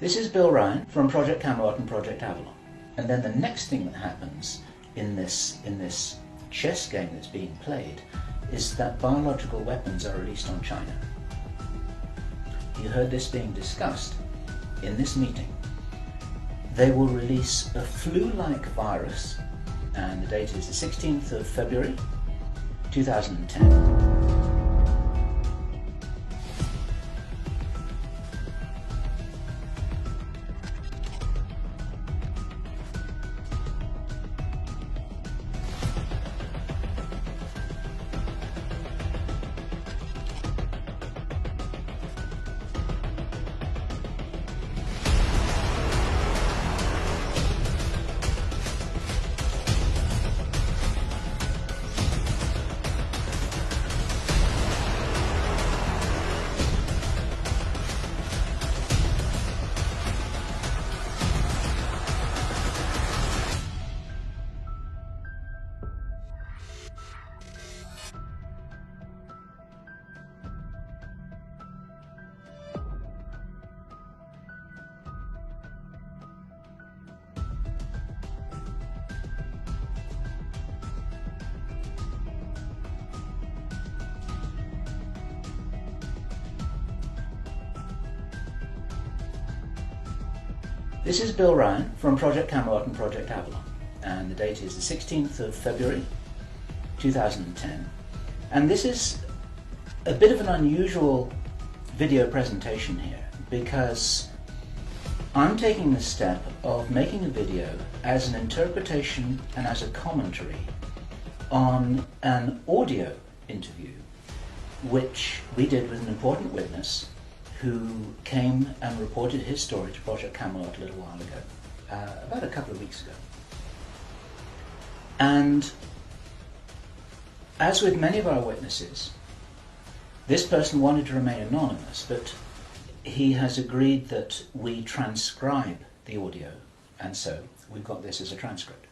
This is Bill Ryan from Project Camelot and Project Avalon. And then the next thing that happens in this chess game that's being played is that biological weapons are released on China. You heard this being discussed in this meeting. They will release a flu-like virus, and the date is the 16th of February 2010. This is Bill Ryan from Project Camelot and Project Avalon, and the date is the 16th of February 2010. And this is a bit of an unusual video presentation here because I'm taking the step of making a video as an interpretation and as a commentary on an audio interview which we did with an important witness who came and reported his story to Project Camelot a little while ago, about a couple of weeks ago. And as with many of our witnesses, this person wanted to remain anonymous, but he has agreed that we transcribe the audio, and so we've got this as a transcript.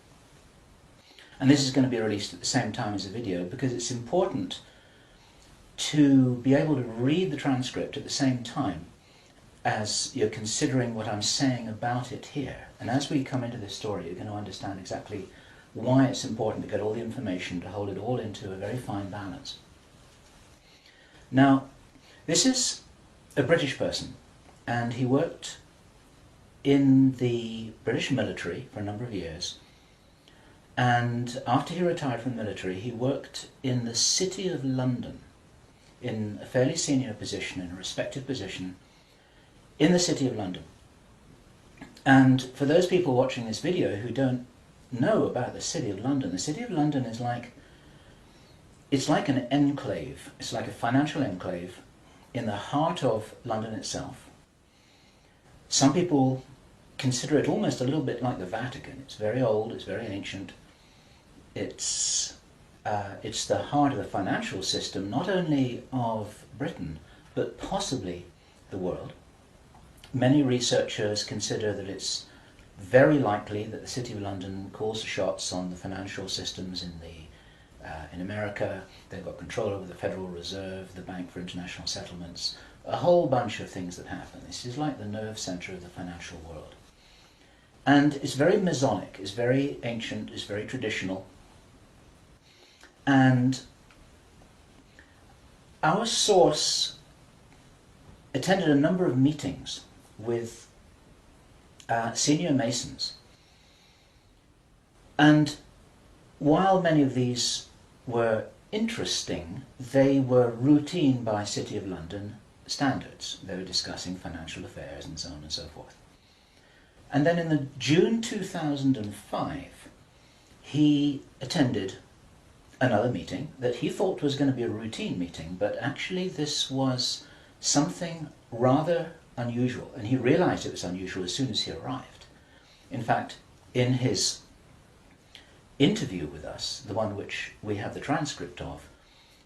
And this is going to be released at the same time as the video because it's important to be able to read the transcript at the same time as you're considering what I'm saying about it here. And as we come into this story, you're going to understand exactly why it's important to get all the information, to hold it all into a very fine balance. Now, this is a British person, and he worked in the British military for a number of years. And after he retired from the military, he worked in the City of London, in a fairly senior position, in a respected position, in the City of London. And for those people watching this video who don't know about the City of London, the City of London is it's like an enclave, it's like a financial enclave in the heart of London itself. Some people consider it almost a little bit like the Vatican. It's very old, it's very ancient, it's the heart of the financial system, not only of Britain, but possibly the world. Many researchers consider that it's very likely that the City of London calls the shots on the financial systems in America. They've got control over the Federal Reserve, the Bank for International Settlements, a whole bunch of things that happen. This is like the nerve center of the financial world. And it's very Masonic, it's very ancient, it's very traditional. And our source attended a number of meetings with senior Masons. And while many of these were interesting, they were routine by City of London standards. They were discussing financial affairs and so on and so forth. And then in the June 2005, he attended another meeting that he thought was going to be a routine meeting, but actually this was something rather unusual, and he realized it was unusual as soon as he arrived. In fact, in his interview with us, the one which we have the transcript of,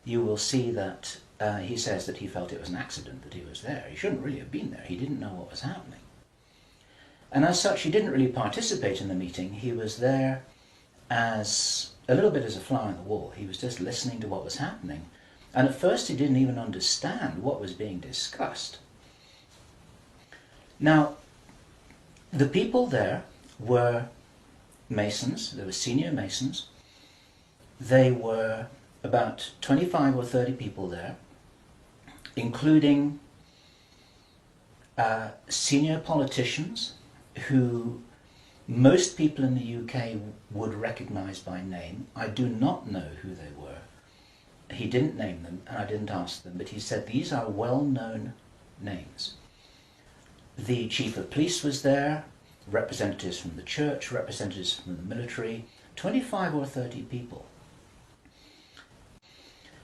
you will see that he says that he felt it was an accident that he was there. He shouldn't really have been there. He didn't know what was happening. And as such, he didn't really participate in the meeting. He was there as a little bit as a fly on the wall. He was just listening to what was happening. And at first he didn't even understand what was being discussed. Now, The people there were Masons, they were senior Masons. They were about 25 or 30 people there, including senior politicians who most people in the UK would recognise by name. I do not know who they were. He didn't name them, and I didn't ask them, but he said these are well-known names. The chief of police was there, representatives from the church, representatives from the military, 25 or 30 people.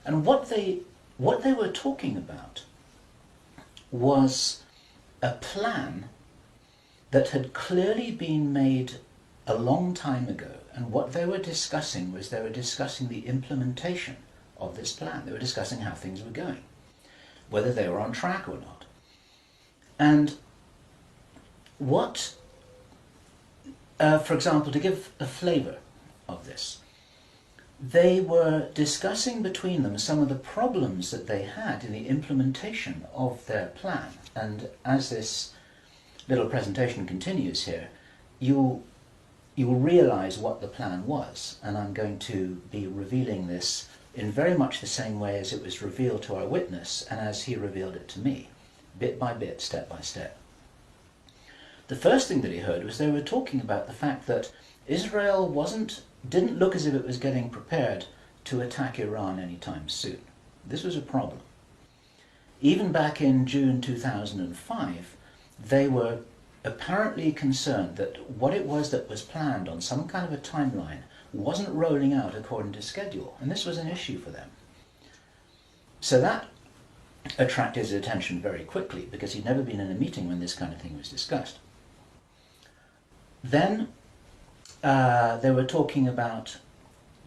And what they were talking about was a plan that had clearly been made a long time ago, and what they were discussing was they were discussing the implementation of this plan. They were discussing how things were going, whether they were on track or not. And what, for example, to give a flavour of this, they were discussing between them some of the problems that they had in the implementation of their plan. And as this little presentation continues here, you will realise what the plan was. And I'm going to be revealing this in very much the same way as it was revealed to our witness and as he revealed it to me, bit by bit, step by step. The first thing that he heard was they were talking about the fact that Israel didn't look as if it was getting prepared to attack Iran anytime soon. This was a problem. Even back in June 2005, they were apparently concerned that what it was that was planned on some kind of a timeline wasn't rolling out according to schedule, and this was an issue for them. So that attracted his attention very quickly, because he'd never been in a meeting when this kind of thing was discussed. Then they were talking about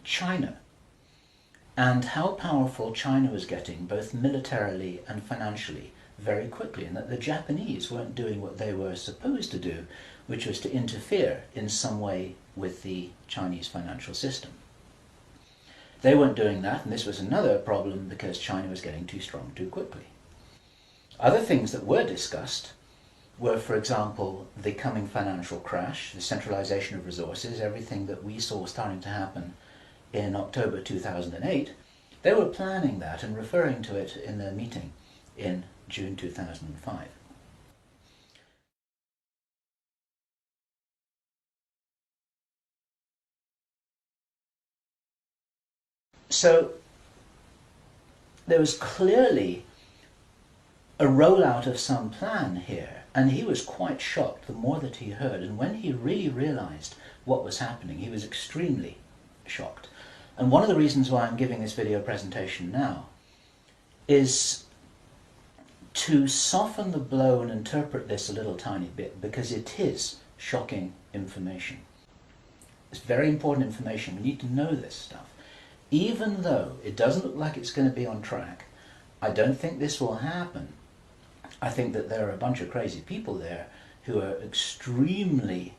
China and how powerful China was getting, both militarily and financially, very quickly, and that the Japanese weren't doing what they were supposed to do, which was to interfere in some way with the Chinese financial system. They weren't doing that, and this was another problem because China was getting too strong too quickly. Other things that were discussed were, for example, the coming financial crash, the centralization of resources, everything that we saw starting to happen in October 2008. They were planning that and referring to it in their meeting in June 2005. So there was clearly a rollout of some plan here, and he was quite shocked the more that he heard, and when he really realized what was happening, he was extremely shocked. And one of the reasons why I'm giving this video presentation now is to soften the blow and interpret this a little tiny bit, because it is shocking information. It's very important information. We need to know this stuff. Even though it doesn't look like it's going to be on track, I don't think this will happen. I think that there are a bunch of crazy people there who are extremely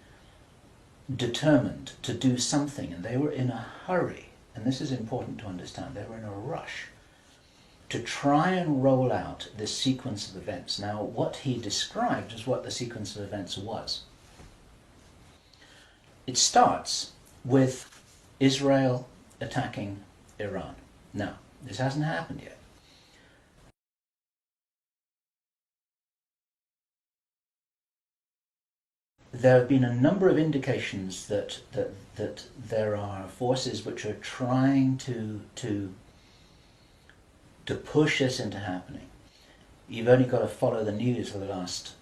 determined to do something, and they were in a hurry, and this is important to understand. They were in a rush to try and roll out this sequence of events. Now, what he described is what the sequence of events was. It starts with Israel attacking Iran. Now, this hasn't happened yet. There have been a number of indications that there are forces which are trying to push this into happening. You've only got to follow the news for the last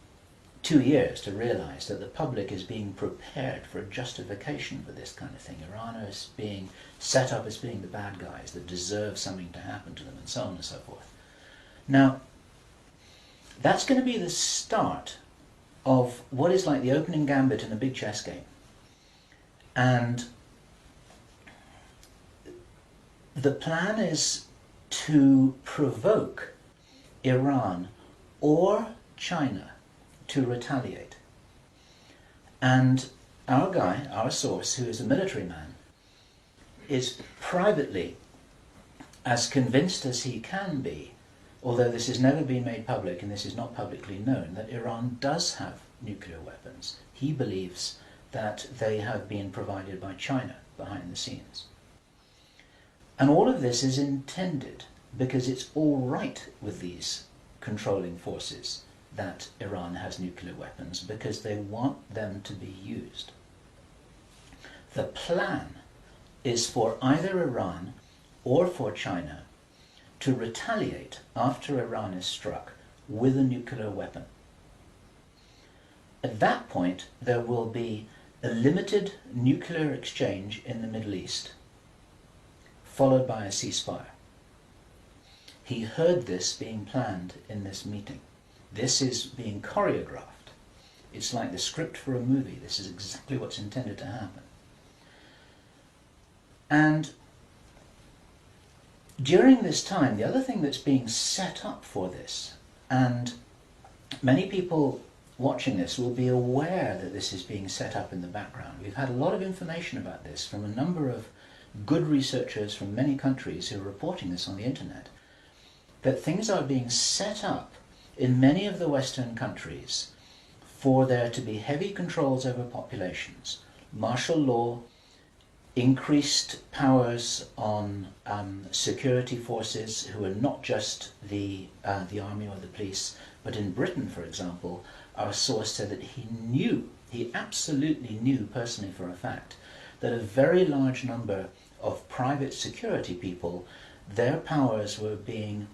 2 years to realize that the public is being prepared for a justification for this kind of thing. Iran is being set up as being the bad guys that deserve something to happen to them, and so on and so forth. Now, that's going to be the start of what is like the opening gambit in a big chess game. And the plan is to provoke Iran or China to retaliate. And our guy, our source, who is a military man, is privately as convinced as he can be although this has never been made public and this is not publicly known, that Iran does have nuclear weapons. He believes that they have been provided by China behind the scenes. And all of this is intended because it's all right with these controlling forces that Iran has nuclear weapons, because they want them to be used. The plan is for either Iran or for China to retaliate after Iran is struck with a nuclear weapon. At that point, there will be a limited nuclear exchange in the Middle East, followed by a ceasefire. He heard this being planned in this meeting. This is being choreographed. It's like the script for a movie. This is exactly what's intended to happen. And during this time, the other thing that's being set up for this, and many people watching this will be aware that this is being set up in the background. We've had a lot of information about this from a number of good researchers from many countries who are reporting this on the internet, that things are being set up in many of the Western countries for there to be heavy controls over populations, martial law, increased powers on security forces who are not just the army or the police, but in Britain, for example, our source said that he absolutely knew personally for a fact, that a very large number of private security people, their powers were being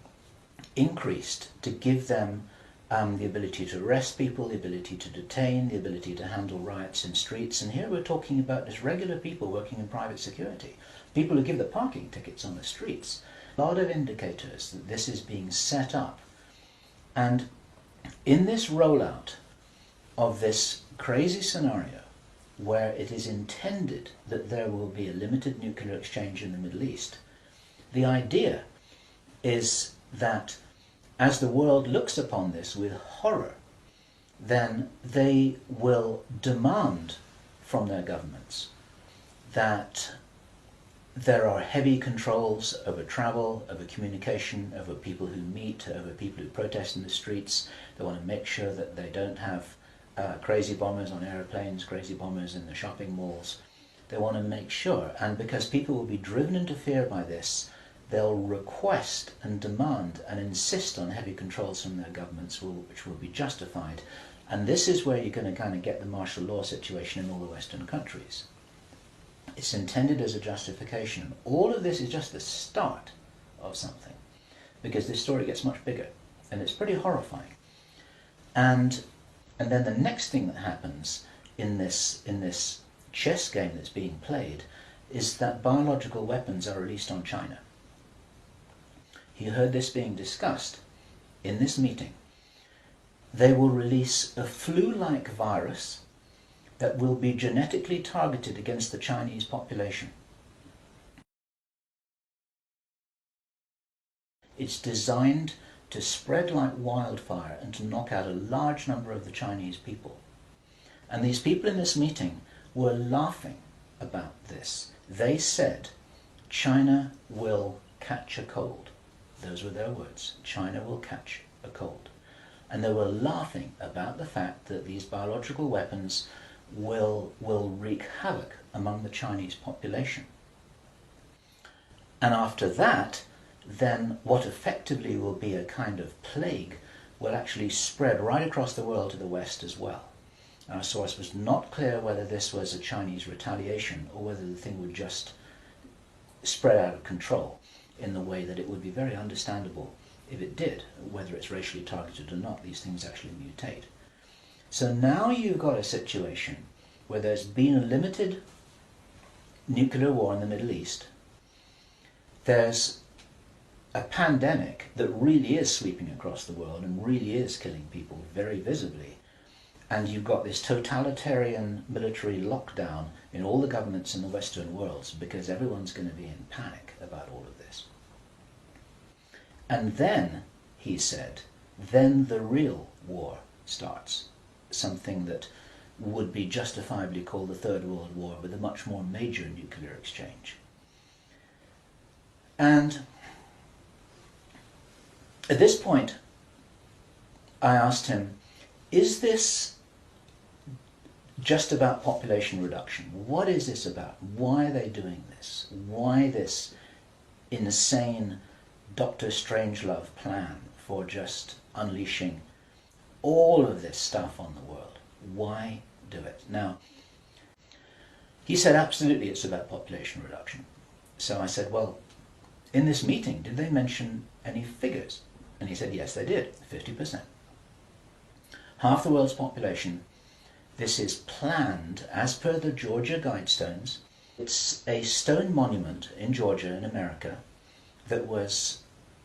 increased to give them the ability to arrest people, the ability to detain, the ability to handle riots in streets. And here we're talking about just regular people working in private security, people who give the parking tickets on the streets. A lot of indicators that this is being set up. And in this rollout of this crazy scenario, where it is intended that there will be a limited nuclear exchange in the Middle East, the idea is that as the world looks upon this with horror, then they will demand from their governments that there are heavy controls over travel, over communication, over people who meet, over people who protest in the streets. They want to make sure that they don't have crazy bombers on airplanes, crazy bombers in the shopping malls. They want to make sure, and because people will be driven into fear by this, they'll request and demand and insist on heavy controls from their governments, which will be justified. And this is where you're going to kind of get the martial law situation in all the Western countries. It's intended as a justification. All of this is just the start of something, because this story gets much bigger, and it's pretty horrifying. And then the next thing that happens in this chess game that's being played is that biological weapons are released on China. He heard this being discussed in this meeting. They will release a flu-like virus that will be genetically targeted against the Chinese population. It's designed to spread like wildfire and to knock out a large number of the Chinese people. And these people in this meeting were laughing about this. They said, China will catch a cold. Those were their words. China will catch a cold. And they were laughing about the fact that these biological weapons will wreak havoc among the Chinese population. And after that, then what effectively will be a kind of plague will actually spread right across the world to the West as well. Our source was not clear whether this was a Chinese retaliation or whether the thing would just spread out of control in the way that it would be very understandable if it did, whether it's racially targeted or not. These things actually mutate. So now you've got a situation where there's been a limited nuclear war in the Middle East. There's a pandemic that really is sweeping across the world and really is killing people very visibly. And you've got this totalitarian military lockdown in all the governments in the Western worlds because everyone's going to be in panic about all of this. And then, he said, then the real war starts. Something that would be justifiably called the Third World War, with a much more major nuclear exchange. And At this point, I asked him, is this just about population reduction? What is this about? Why are they doing this? Why this insane Dr. Strangelove plan for just unleashing all of this stuff on the world? Why do it? Now, he said absolutely it's about population reduction. So I said, well, in this meeting, did they mention any figures? And he said, yes, they did, 50%. Half the world's population. This is planned as per the Georgia Guidestones. It's a stone monument in Georgia in America that was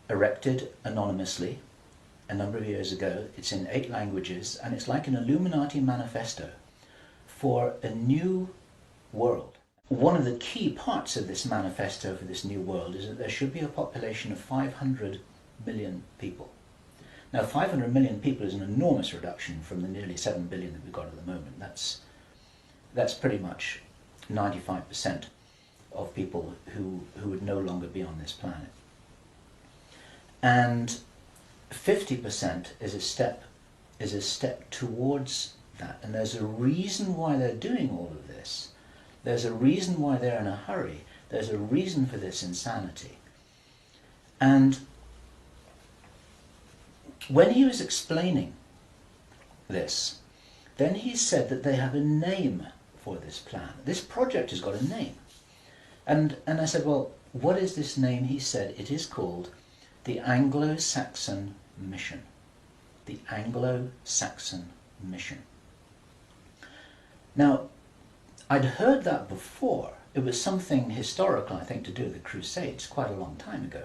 erected anonymously a number of years ago. It's in 8 languages, and it's like an Illuminati manifesto for a new world. One of the key parts of this manifesto for this new world is that there should be a population of 500 million people. Now, 500 million people is an enormous reduction from the nearly 7 billion that we've got at the moment. That's pretty much 95% of people who would no longer be on this planet. And 50% is a step towards that. And there's a reason why they're doing all of this. There's a reason why they're in a hurry. There's a reason for this insanity. And when he was explaining this, then he said that they have a name for this plan. This project has got a name. And I said, well, what is this name? He said it is called the Anglo-Saxon Mission. The Anglo-Saxon Mission. Now, I'd heard that before. It was something historical, I think, to do with the Crusades quite a long time ago.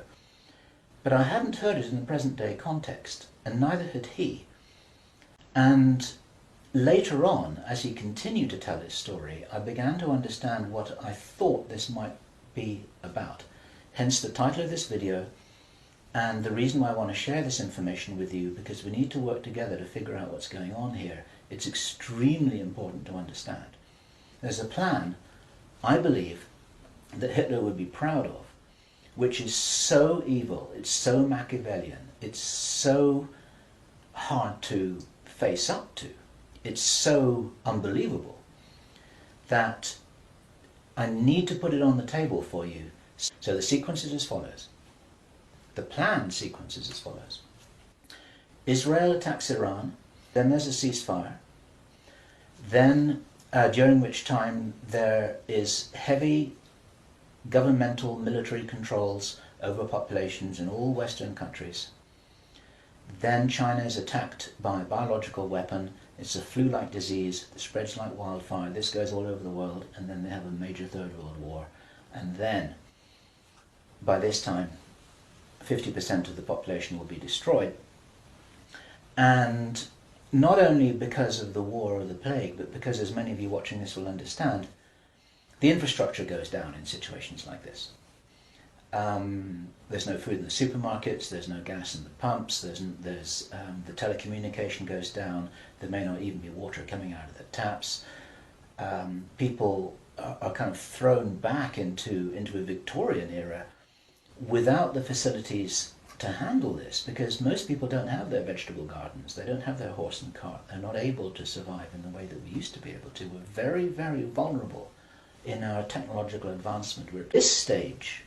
But I hadn't heard it in the present day context, and neither had he. And later on, as he continued to tell his story, I began to understand what I thought this might be about. Hence the title of this video, and the reason why I want to share this information with you, because we need to work together to figure out what's going on here. It's extremely important to understand. There's a plan, I believe, that Hitler would be proud of, which is so evil, it's so Machiavellian, it's so hard to face up to, it's so unbelievable, that I need to put it on the table for you. So the sequence is as follows. The plan sequence is as follows. Israel attacks Iran, then there's a ceasefire, then during which time there is heavy governmental military controls over populations in all Western countries. Then China is attacked by a biological weapon. It's a flu-like disease that spreads like wildfire. This goes all over the world, and then they have a major Third World War. And then, by this time, 50% of the population will be destroyed. And not only because of the war or the plague, but because, as many of you watching this will understand, the infrastructure goes down in situations like this. There's no food in the supermarkets, there's no gas in the pumps, the telecommunication goes down, there may not even be water coming out of the taps. People are kind of thrown back into a Victorian era without the facilities to handle this, because most people don't have their vegetable gardens, they don't have their horse and cart, they're not able to survive in the way that we used to be able to. We're very, very vulnerable in our technological advancement. We're at this stage,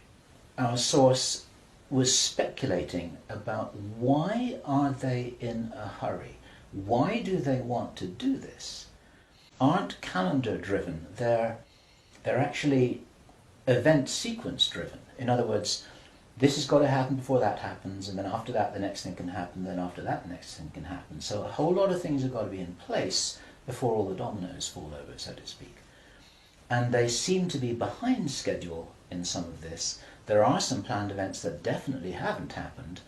our source was speculating about why are they in a hurry? Why do they want to do this? Aren't calendar driven, they're actually event sequence driven. In other words, this has got to happen before that happens, and then after that the next thing can happen, then after that the next thing can happen. So a whole lot of things have got to be in place before all the dominoes fall over, so to speak. And they seem to be behind schedule in some of this. There are some planned events that definitely haven't happened.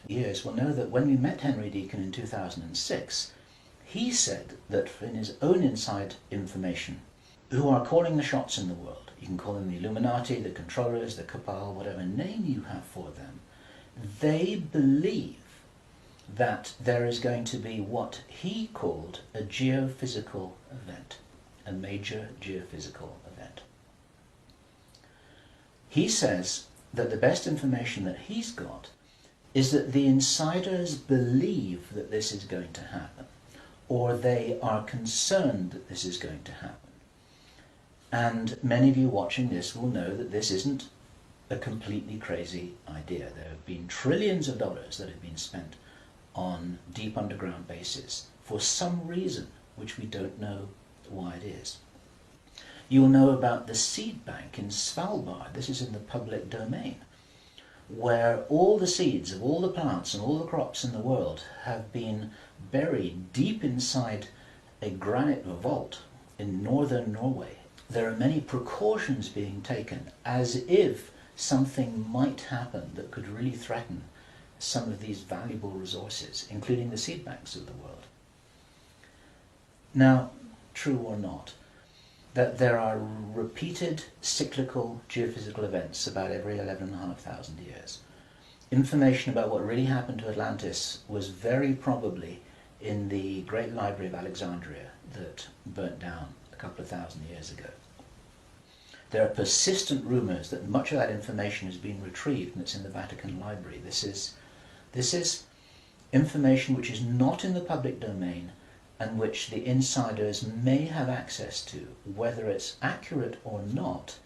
Years will know that when we met Henry Deacon in 2006, he said that in his own inside information, who are calling the shots in the world, you can call them the Illuminati, the controllers, the cabal, whatever name you have for them, they believe that there is going to be what he called a geophysical event, a major geophysical event. He says that the best information that he's got is that the insiders believe that this is going to happen, or they are concerned that this is going to happen. And many of you watching this will know that this isn't a completely crazy idea. There have been trillions of dollars that have been spent on deep underground bases for some reason which we don't know why it is. You'll know about the seed bank in Svalbard. This is in the public domain, where all the seeds of all the plants and all the crops in the world have been buried deep inside a granite vault in northern Norway. There are many precautions being taken as if something might happen that could really threaten some of these valuable resources, including the seed banks of the world. Now, true or not, that there are repeated cyclical geophysical events about every 11,500 years. Information about what really happened to Atlantis was very probably in the Great Library of Alexandria that burnt down a couple of thousand years ago. There are persistent rumours that much of that information has been retrieved and it's in the Vatican Library. This is information which is not in the public domain and which the insiders may have access to. Whether it's accurate or not,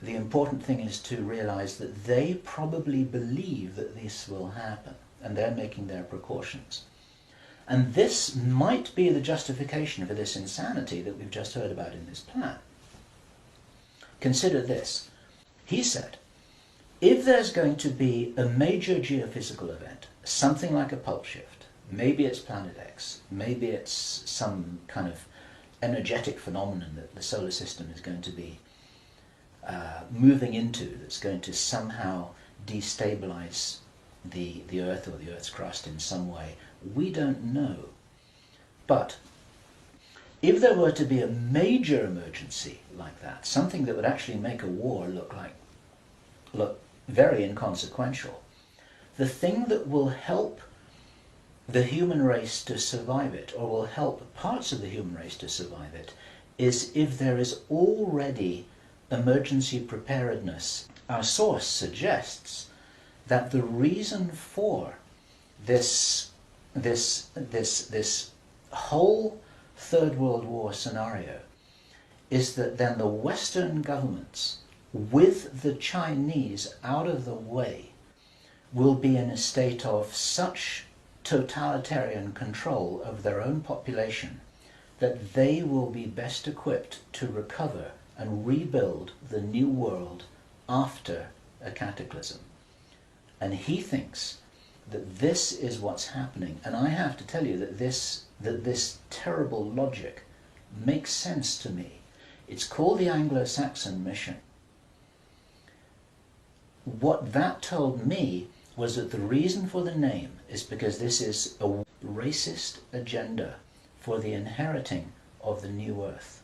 the important thing is to realise that they probably believe that this will happen and they're making their precautions. And this might be the justification for this insanity that we've just heard about in this plan. Consider this. He said, if there's going to be a major geophysical event, something like a pole shift, maybe it's Planet X, maybe it's some kind of energetic phenomenon that the solar system is going to be moving into, that's going to somehow destabilize the Earth or the Earth's crust in some way. We don't know. But if there were to be a major emergency like that, something that would actually make a war look very inconsequential, the thing that will help the human race to survive it, or will help parts of the human race to survive it, is if there is already emergency preparedness. Our source suggests that the reason for this whole Third World War scenario is that then the Western governments, with the Chinese out of the way, will be in a state of such totalitarian control of their own population that they will be best equipped to recover and rebuild the new world after a cataclysm. And he thinks that this is what's happening. And I have to tell you that this terrible logic makes sense to me. It's called the Anglo-Saxon mission. What that told me was that the reason for the name is because this is a racist agenda for the inheriting of the new earth.